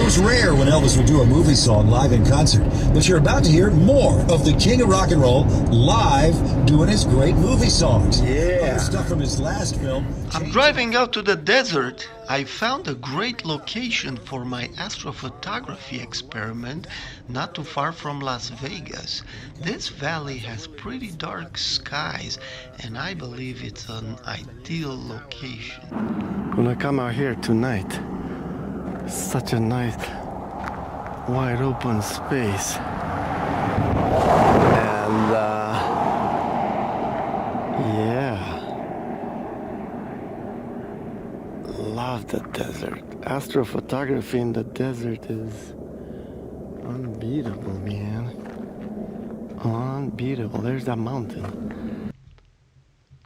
was rare when Elvis would do a movie song live in concert, but you're about to hear more of the king of rock and roll live doing his great movie songs. Other stuff from his last film. I'm driving out to the desert. I found a great location for my astrophotography experiment not too far from Las Vegas. This valley has pretty dark skies and I believe it's an ideal location. When I come out here tonight, such a nice wide open space, and yeah, love the desert. Astrophotography in the desert is unbeatable, man. Unbeatable. There's that mountain.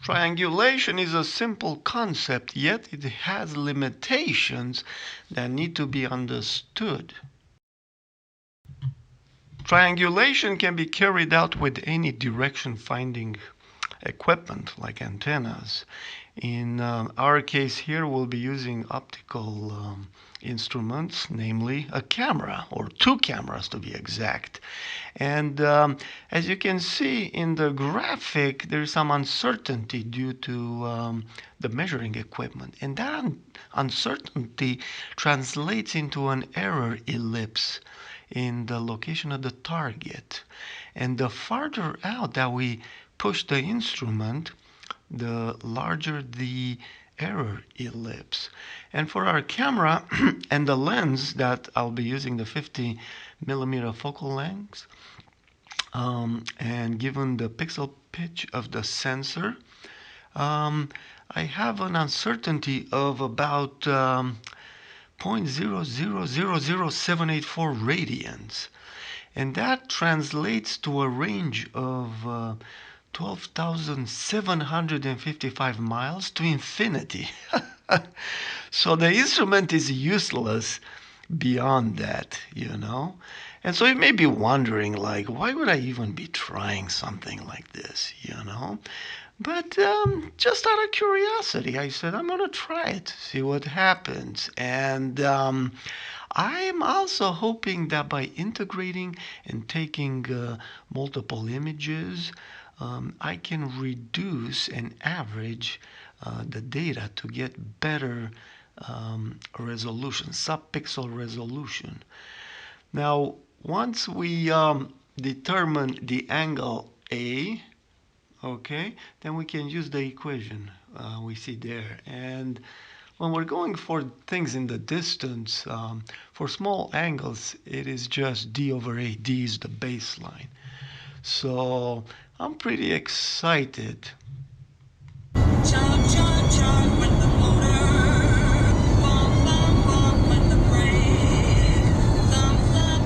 Triangulation is a simple concept, yet it has limitations that need to be understood. Triangulation can be carried out with any direction-finding equipment like antennas. In our case here, we'll be using optical instruments, namely a camera, or two cameras to be exact. And as you can see in the graphic, there's some uncertainty due to the measuring equipment. And that uncertainty translates into an error ellipse in the location of the target. And the farther out that we push the instrument, the larger the error ellipse. And for our camera and the lens that I'll be using, the 50mm focal length, and given the pixel pitch of the sensor, I have an uncertainty of about 0.0000784 radians. And that translates to a range of 12,755 miles to infinity. So the instrument is useless beyond that, you know. And so you may be wondering, like, why would I even be trying something like this, you know? But just out of curiosity, I said, I'm going to try it, see what happens. And I'm also hoping that by integrating and taking multiple images, I can reduce and average the data to get better resolution, sub-pixel resolution. Now, once we determine the angle A, okay, then we can use the equation we see there. And when we're going for things in the distance, for small angles, it is just d over a. D is the baseline. So I'm pretty excited.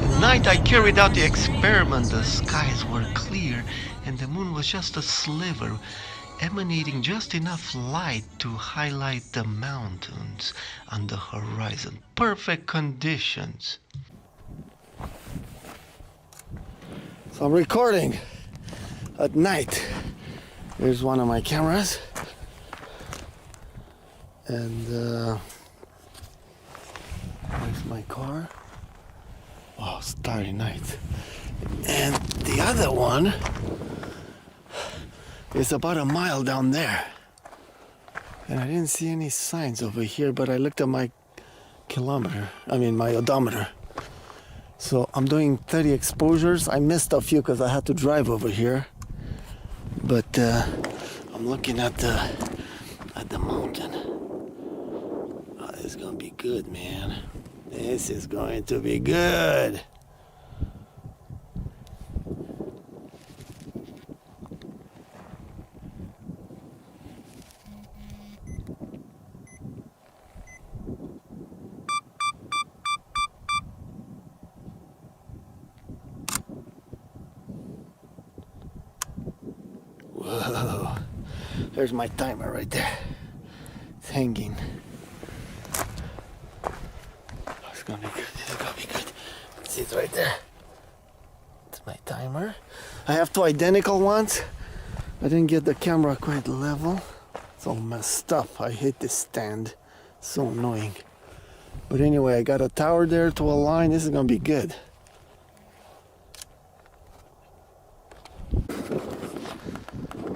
At night I carried out the experiment. The skies were clear and the moon was just a sliver, emanating just enough light to highlight the mountains on the horizon. Perfect conditions. So I'm recording at night. Here's one of my cameras, and there's my car. Oh, starry night. And the other one is about a mile down there, and I didn't see any signs over here, but I looked at my my odometer. So I'm doing 30 exposures. I missed a few because I had to drive over here, but I'm looking at the mountain. Oh, this is gonna be good, man. This is going to be good. Whoa, there's my timer right there. It's hanging. Oh, it's gonna be good. It's gonna be good. See, it's right there. It's my timer. I have two identical ones. I didn't get the camera quite level. It's all messed up. I hate this stand. So annoying. But anyway, I got a tower there to align. This is gonna be good.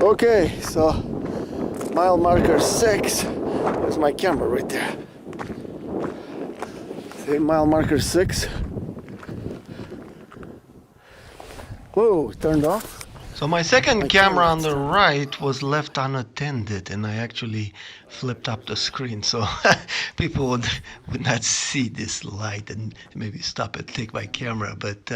Okay, so mile marker 6. There's my camera right there. See, mile marker 6. Whoa, turned off. So my second camera on the right was left unattended, and I actually flipped up the screen so people would not see this light and maybe stop and take my camera. But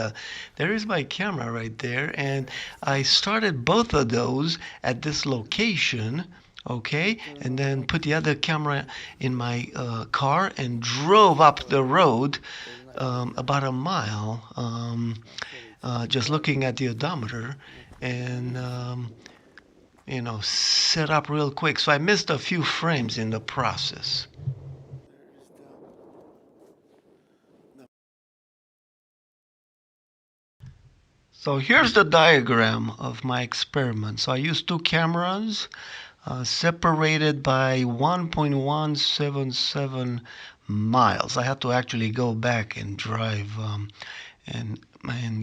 there is my camera right there, and I started both of those at this location, okay, and then put the other camera in my car and drove up the road about a mile, just looking at the odometer, and you know, set up real quick. So I missed a few frames in the process. So here's the diagram of my experiment. So I used two cameras separated by 1.177 miles. I had to actually go back and drive and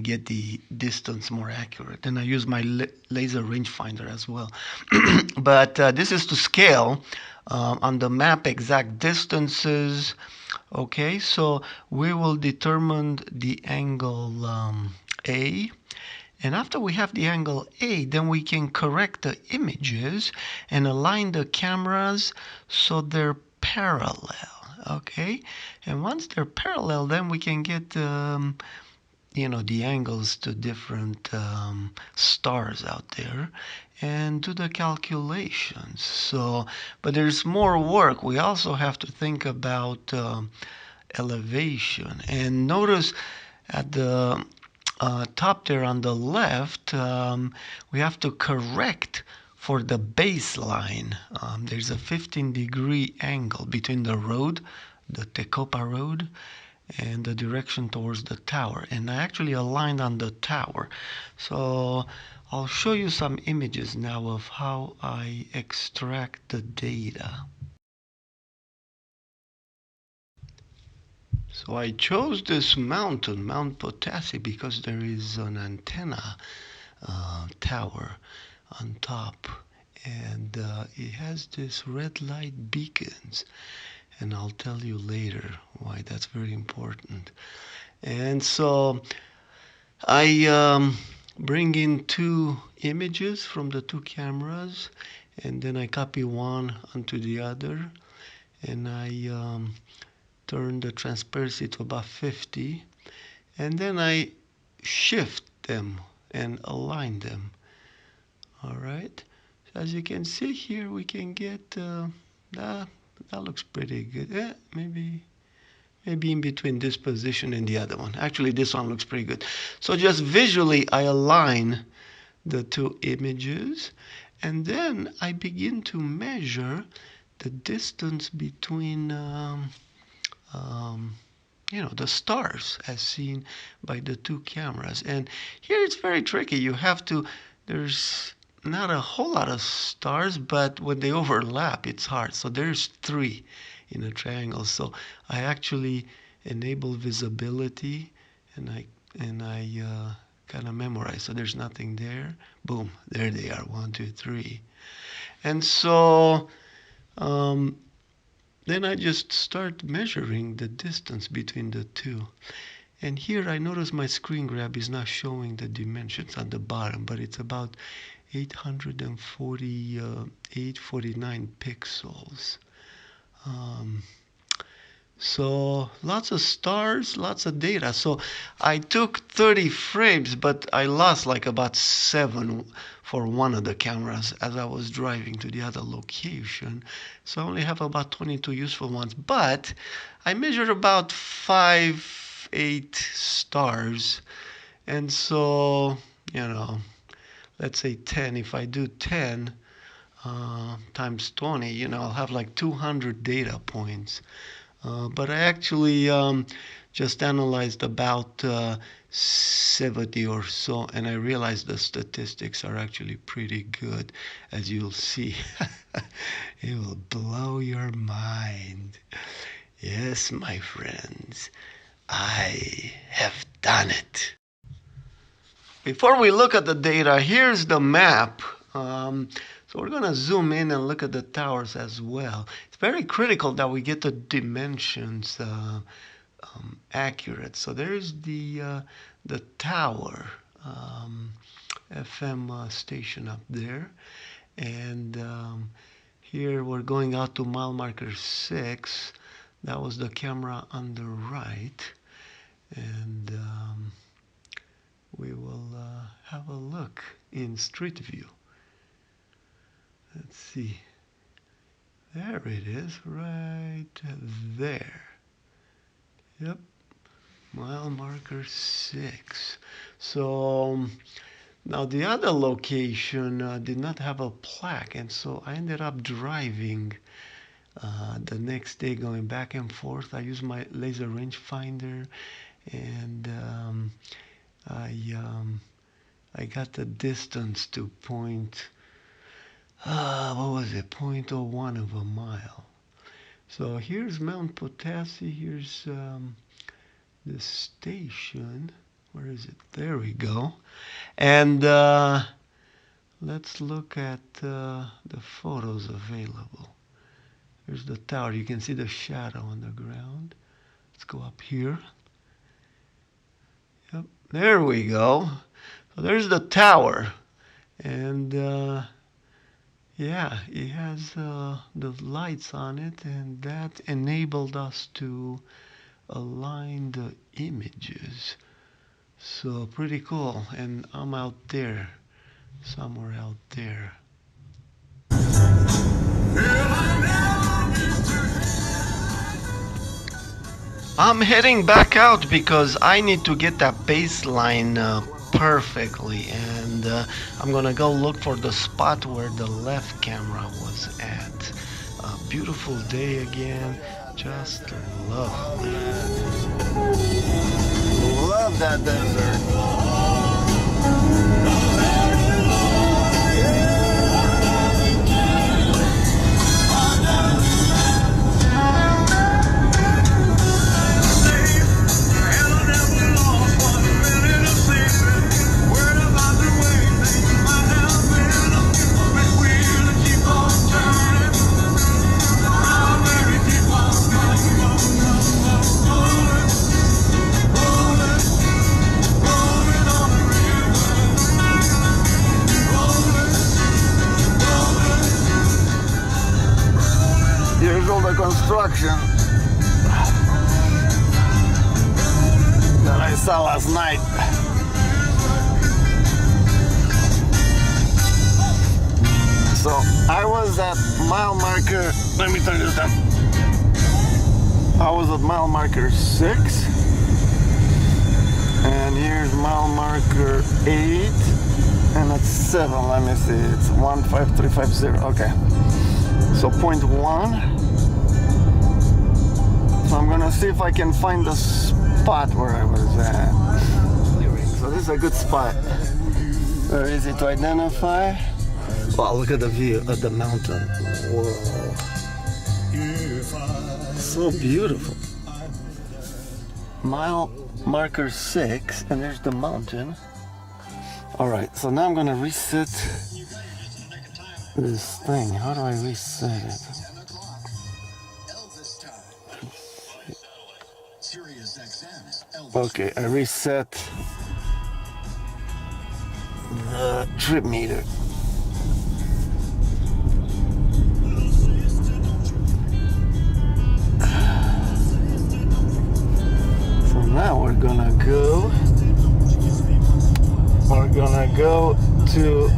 get the distance more accurate. And I use my laser rangefinder as well. But this is to scale on the map exact distances. Okay, so we will determine the angle A. And after we have the angle A, then we can correct the images and align the cameras so they're parallel. Okay, and once they're parallel, then we can get you know, the angles to different stars out there and do the calculations. So, but there's more work. We also have to think about elevation. And notice at the top there on the left, we have to correct for the baseline. There's a 15-degree angle between the road, the Tecopa Road, and the direction towards the tower, and I actually aligned on the tower. So I'll show you some images now of how I extract the data. So I chose this mountain, Mount Potassi, because there is an antenna tower on top, and it has this red light beacons. And I'll tell you later why that's very important. And so I bring in two images from the two cameras, and then I copy one onto the other, and I turn the transparency to about 50, and then I shift them and align them. All right. So as you can see here, we can get that looks pretty good. Maybe in between this position and the other one. Actually, this one looks pretty good. So just visually, I align the two images, and then I begin to measure the distance between you know, the stars as seen by the two cameras. And here it's very tricky. You have to, there's not a whole lot of stars, but when they overlap, it's hard. So there's 3 in a triangle. So I actually enable visibility, and I kind of memorize. So there's nothing there. Boom, there they are. 1, 2, 3. And so then I just start measuring the distance between the two. And here I notice my screen grab is not showing the dimensions at the bottom, but it's about 849 pixels. So lots of stars, lots of data. So I took 30 frames, but I lost like about 7 for one of the cameras as I was driving to the other location. So I only have about 22 useful ones, but I measured about 5-8 stars. And so, you know, let's say 10. If I do 10 times 20, you know, I'll have like 200 data points. But I actually just analyzed about 70 or so, and I realized the statistics are actually pretty good, as you'll see. It will blow your mind. Yes, my friends, I have done it. Before we look at the data, here's the map. So we're going to zoom in and look at the towers as well. It's very critical that we get the dimensions accurate. So there's the tower FM station up there, and here we're going out to mile marker 6. That was the camera on the right, and we will have a look in street view. Let's see. There it is, right there. Yep, mile marker 6. So now the other location did not have a plaque, and so I ended up driving the next day, going back and forth. I used my laser rangefinder, and I got the distance to what was it, 0.01 of a mile. So here's Mount Potassi, here's the station. Where is it? There we go. And let's look at the photos available. Here's the tower. You can see the shadow on the ground. Let's go up here. Yep, there we go. So there's the tower. And yeah, it has the lights on it, and that enabled us to align the images. So pretty cool. And I'm out there, somewhere out there. I'm heading back out because I need to get that baseline perfectly, and I'm gonna go look for the spot where the left camera was at. A beautiful day again, just lovely. Love that desert. Here's all the construction that I saw last night. So I was at mile marker, let me turn this down. I was at mile marker 6, and here's mile marker 8, and it's 7, let me see, it's 15350, okay. So 0.1. So I'm gonna see if I can find the spot where I was at. So this is a good spot. Very easy to identify. Wow, look at the view of the mountain. Whoa. So beautiful. Mile marker 6, and there's the mountain. Alright, so now I'm gonna reset this thing. How do I reset it? Okay, I reset the trip meter. So now we're gonna go to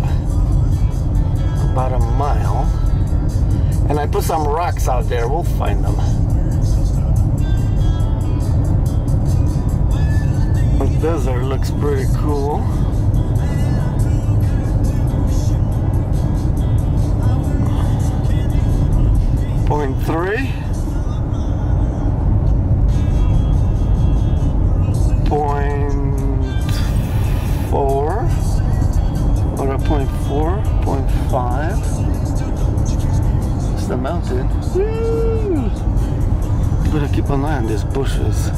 about a mile, and I put some rocks out there. We'll find them. The desert looks pretty cool. Point 3. Point 4. Or a point 4. Point 5. It's the mountain. Woo! Better keep an eye on these bushes.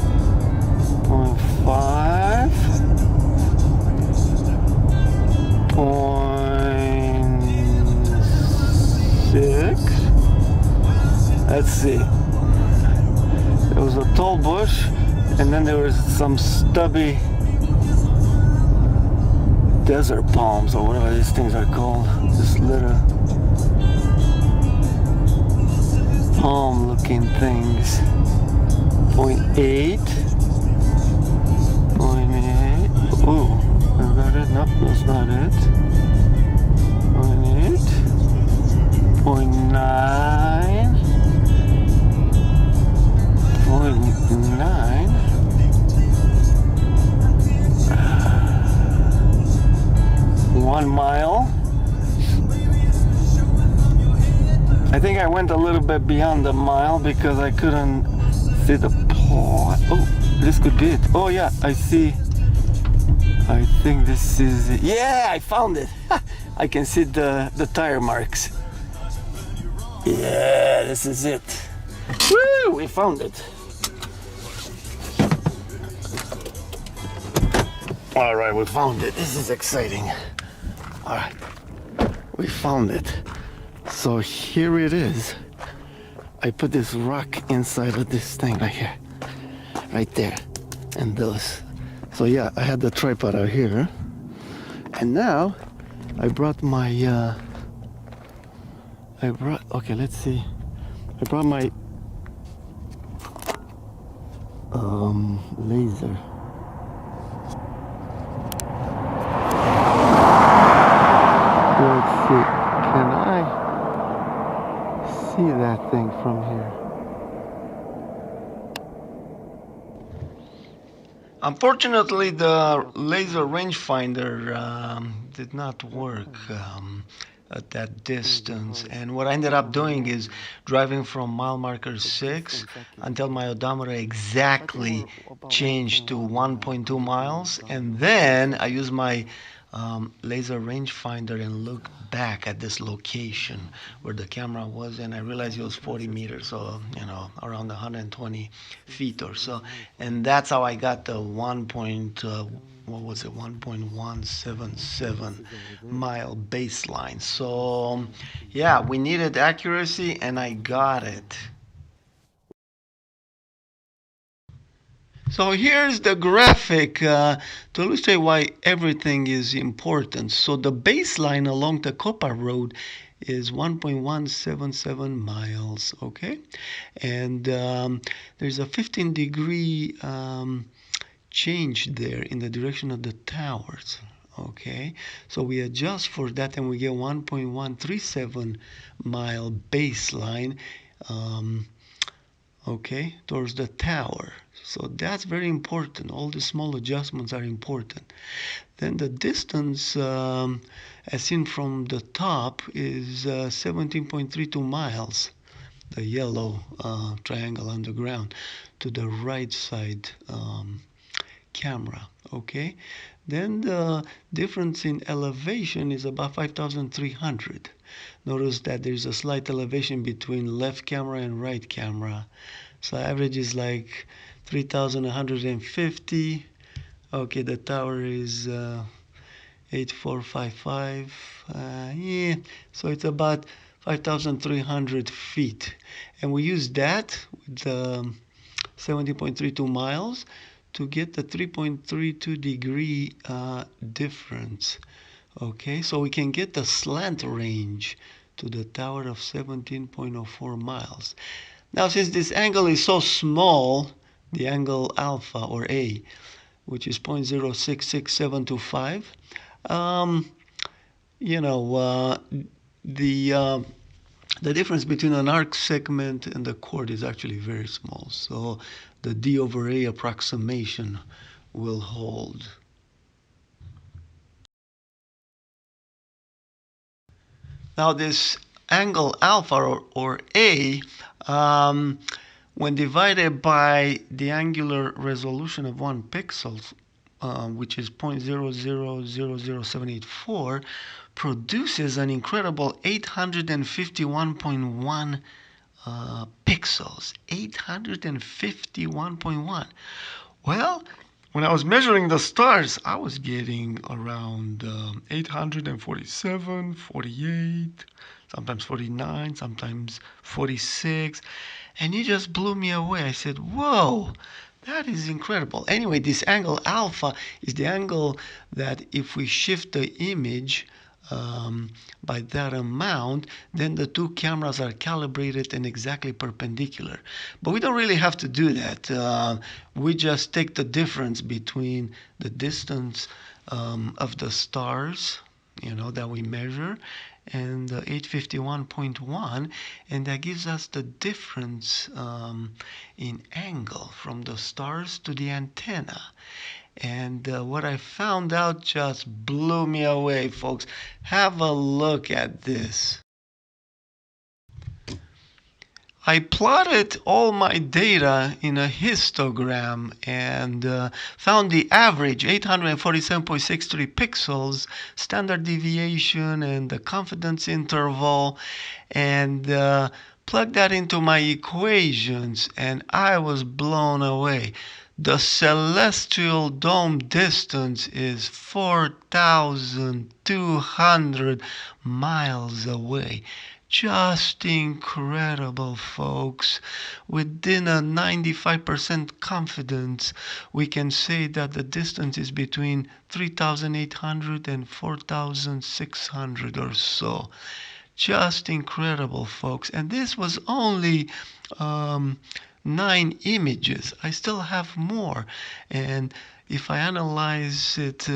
0.5. 0.6. Let's see. There was a tall bush, and then there was some stubby desert palms, or whatever these things are called. This little palm-looking things. 0.8. 0.8. Ooh, is that it? Nope, that's not it. 0.8. 0.9. 0.9. 1 mile. I think I went a little bit beyond the mile because I couldn't see the plot. Oh, this could be it. Oh yeah, I see. I think this is it. Yeah, I found it. I can see the tire marks. Yeah, this is it. Woo, we found it. All right, we found it. This is exciting. All right, we found it. So here it is. I put this rock inside of this thing right here, right there, and those. So yeah, I had the tripod out here, and now I brought my. Okay, let's see. I brought my laser. Let's see. Can I see that thing from here? Unfortunately, the laser rangefinder did not work at that distance, and what I ended up doing is driving from mile marker 6 until my odometer exactly changed to 1.2 miles, and then I used my laser rangefinder and looked back at this location where the camera was, and I realized it was 40 meters, so around 120 feet or so, and that's how I got the 1.177 mile baseline. So yeah, we needed accuracy, and I got it. So here's the graphic to illustrate why everything is important. So the baseline along the Copa Road is 1.177 miles, okay? And there's a 15-degree change there in the direction of the towers, okay? So we adjust for that, and we get 1.137 mile baseline, okay, towards the tower. So that's very important. All the small adjustments are important. Then the distance, as seen from the top, is 17.32 miles, the yellow triangle on the ground, to the right side camera, okay? Then the difference in elevation is about 5,300. Notice that there's a slight elevation between left camera and right camera. So average is like 3,150. Okay, the tower is 8455. Yeah, so it's about 5,300 feet. And we use that with 70.32 miles to get the 3.32 degree difference. Okay, so we can get the slant range to the tower of 17.04 miles. Now, since this angle is so small, the angle alpha or A, which is 0.066725, the difference between an arc segment and the chord is actually very small. So the D over A approximation will hold. Now this angle alpha or A, when divided by the angular resolution of 1 pixel, which is 0.0000784, produces an incredible 851.1 pixels, 851.1. Well, when I was measuring the stars, I was getting around 847, 48, sometimes 49, sometimes 46, and it just blew me away. I said, whoa, that is incredible. Anyway, this angle alpha is the angle that if we shift the image by that amount, then the two cameras are calibrated and exactly perpendicular. But we don't really have to do that. We just take the difference between the distance of the stars, that we measure, and 851.1, and that gives us the difference in angle from the stars to the antenna. And what I found out just blew me away, folks. Have a look at this. I plotted all my data in a histogram and found the average 847.63 pixels, standard deviation, and the confidence interval, and plugged that into my equations, and I was blown away. The celestial dome distance is 4,200 miles away. Just incredible, folks. Within a 95% confidence, we can say that the distance is between 3,800 and 4,600 or so. Just incredible, folks. And this was only 9 images. I still have more. And if I analyze it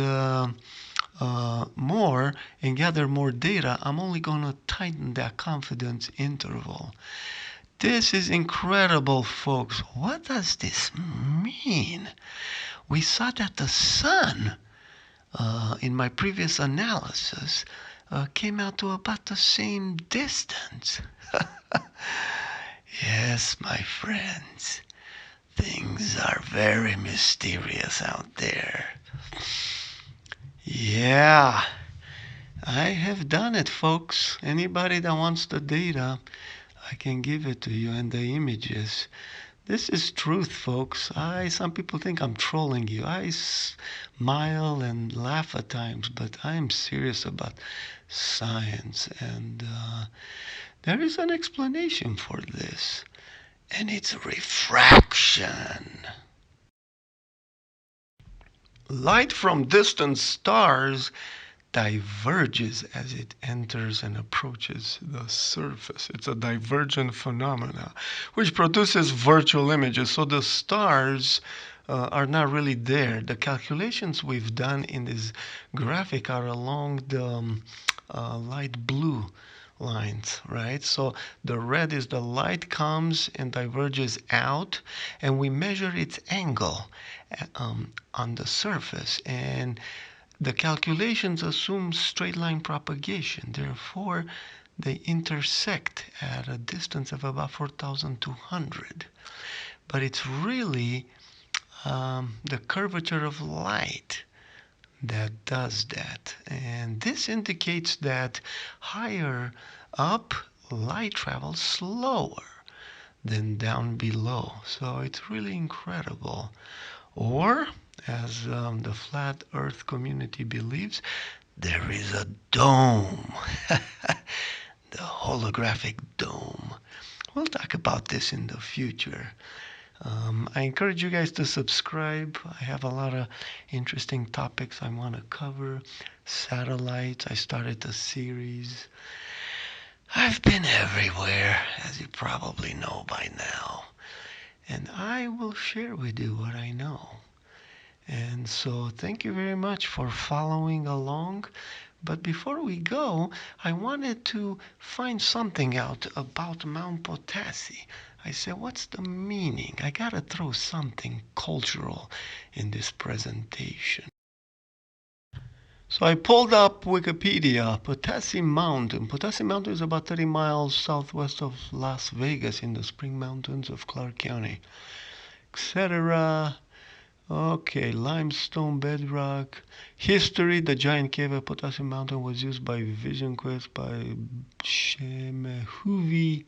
more and gather more data, I'm only going to tighten that confidence interval. This is incredible, folks. What does this mean? We saw that the sun, in my previous analysis, came out to about the same distance. Yes, my friends, things are very mysterious out there. Yeah, I have done it, folks. Anybody that wants the data, I can give it to you, and the images. This is truth, folks. Some people think I'm trolling you. I smile and laugh at times, but I'm serious about science, and there is an explanation for this, and it's refraction. Light from distant stars diverges as it enters and approaches the surface. It's a divergent phenomena which produces virtual images. So the stars are not really there. The calculations we've done in this graphic are along the light blue lines, right? So the red is the light comes and diverges out, and we measure its angle on the surface, and the calculations assume straight line propagation. Therefore, they intersect at a distance of about 4,200. But it's really the curvature of light that does that. And this indicates that higher up, light travels slower than down below. So it's really incredible. Or, as the flat earth community believes, there is a dome. The holographic dome. We'll talk about this in the future. I encourage you guys to subscribe. I have a lot of interesting topics I want to cover. Satellites, I started a series. I've been everywhere, as you probably know by now. And I will share with you what I know. And so thank you very much for following along. But before we go, I wanted to find something out about Mount Potassi. I said, what's the meaning? I gotta throw something cultural in this presentation. So I pulled up Wikipedia, Potassi Mountain. Potassi Mountain is about 30 miles southwest of Las Vegas in the Spring Mountains of Clark County, etc. Okay, limestone bedrock. History, the giant cave at Potassi Mountain was used by Vision Quest by Shemehuvi.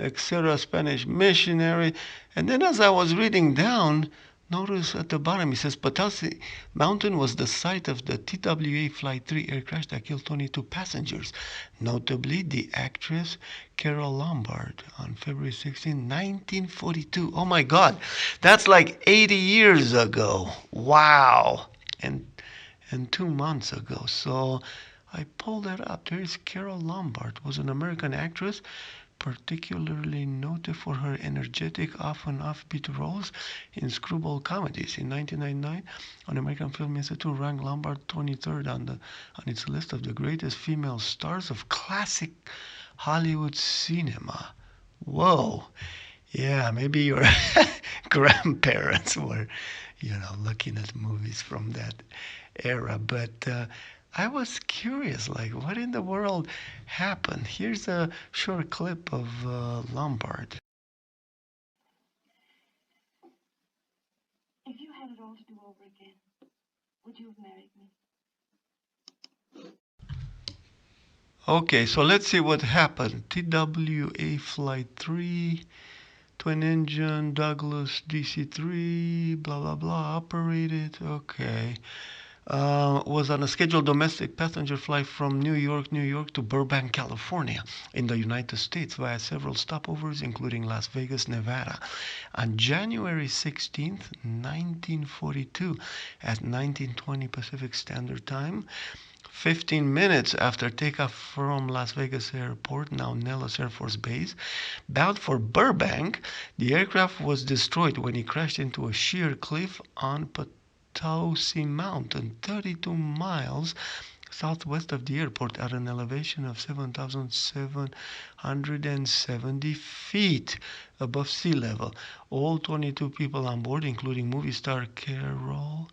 etc., Spanish missionary. And then as I was reading down, notice at the bottom it says Potosi Mountain was the site of the TWA Flight 3 air crash that killed 22 passengers, notably the actress Carol Lombard on February 16, 1942. Oh my God, that's like 80 years ago. Wow. And 2 months ago. So I pulled that up. There is Carol Lombard, was an American actress, particularly noted for her energetic, often offbeat roles in screwball comedies. In 1999, an American Film Institute ranked Lombard 23rd on its list of the greatest female stars of classic Hollywood cinema. Whoa. Yeah, maybe your grandparents were, looking at movies from that era. But I was curious, like, what in the world happened? Here's a short clip of Lombard. If you had it all to do over again, would you have married me? Okay, so let's see what happened. TWA Flight 3, twin engine, Douglas DC-3, blah, blah, blah, operated. Okay. Was on a scheduled domestic passenger flight from New York to Burbank, California, in the United States via several stopovers, including Las Vegas, Nevada. On January 16th, 1942, at 19:20 Pacific Standard Time, 15 minutes after takeoff from Las Vegas Airport, now Nellis Air Force Base, bound for Burbank, the aircraft was destroyed when it crashed into a sheer cliff on Potosi Mountain, 32 miles southwest of the airport at an elevation of 7,770 feet above sea level. All 22 people on board, including movie star Carol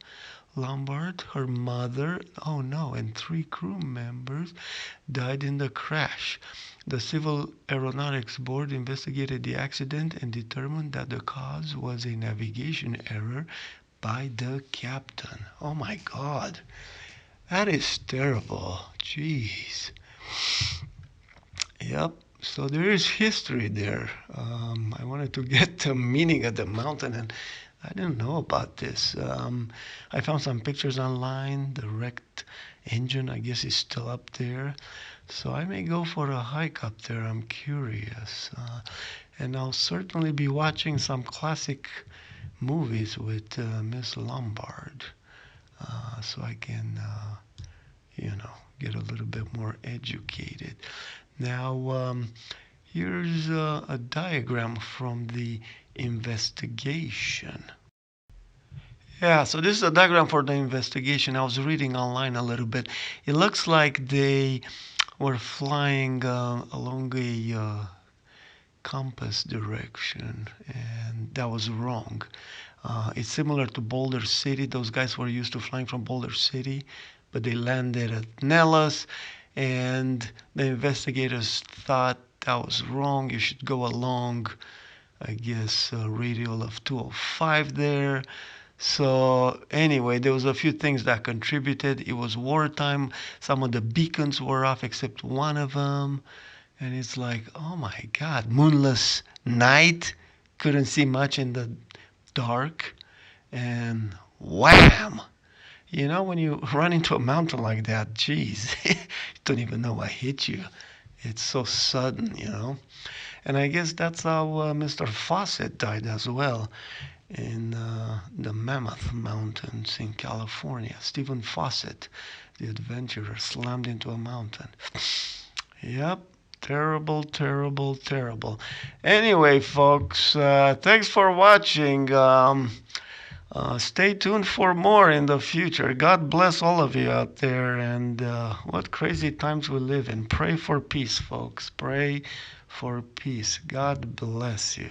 Lombard, her mother, and 3 crew members died in the crash. The Civil Aeronautics Board investigated the accident and determined that the cause was a navigation error by the captain. Oh my God, that is terrible. Jeez. Yep. So there is history there. I wanted to get the meaning of the mountain, and I didn't know about this. I found some pictures online. The wrecked engine, I guess, is still up there. So I may go for a hike up there. I'm curious. And I'll certainly be watching some classic movies with Miss Lombard. So I can, get a little bit more educated. Now, here's a diagram from the investigation. Yeah, so this is a diagram for the investigation. I was reading online a little bit. It looks like they were flying along a compass direction, and that was wrong. It's similar to Boulder City. Those guys were used to flying from Boulder City, but they landed at Nellis, and the investigators thought that was wrong. You should go along, I guess, radial of 205 there. So anyway, there was a few things that contributed. It was wartime. Some of the beacons were off except one of them. And it's like, oh my God, moonless night. Couldn't see much in the dark. And wham! When you run into a mountain like that, geez, you don't even know what hit you. It's so sudden, And I guess that's how Mr. Fawcett died as well, in the Mammoth Mountains in California. Stephen Fawcett, the adventurer, slammed into a mountain. Yep. Terrible, terrible, terrible. Anyway, folks, thanks for watching. Stay tuned for more in the future. God bless all of you out there. And what crazy times we live in. Pray for peace, folks. Pray for peace. God bless you.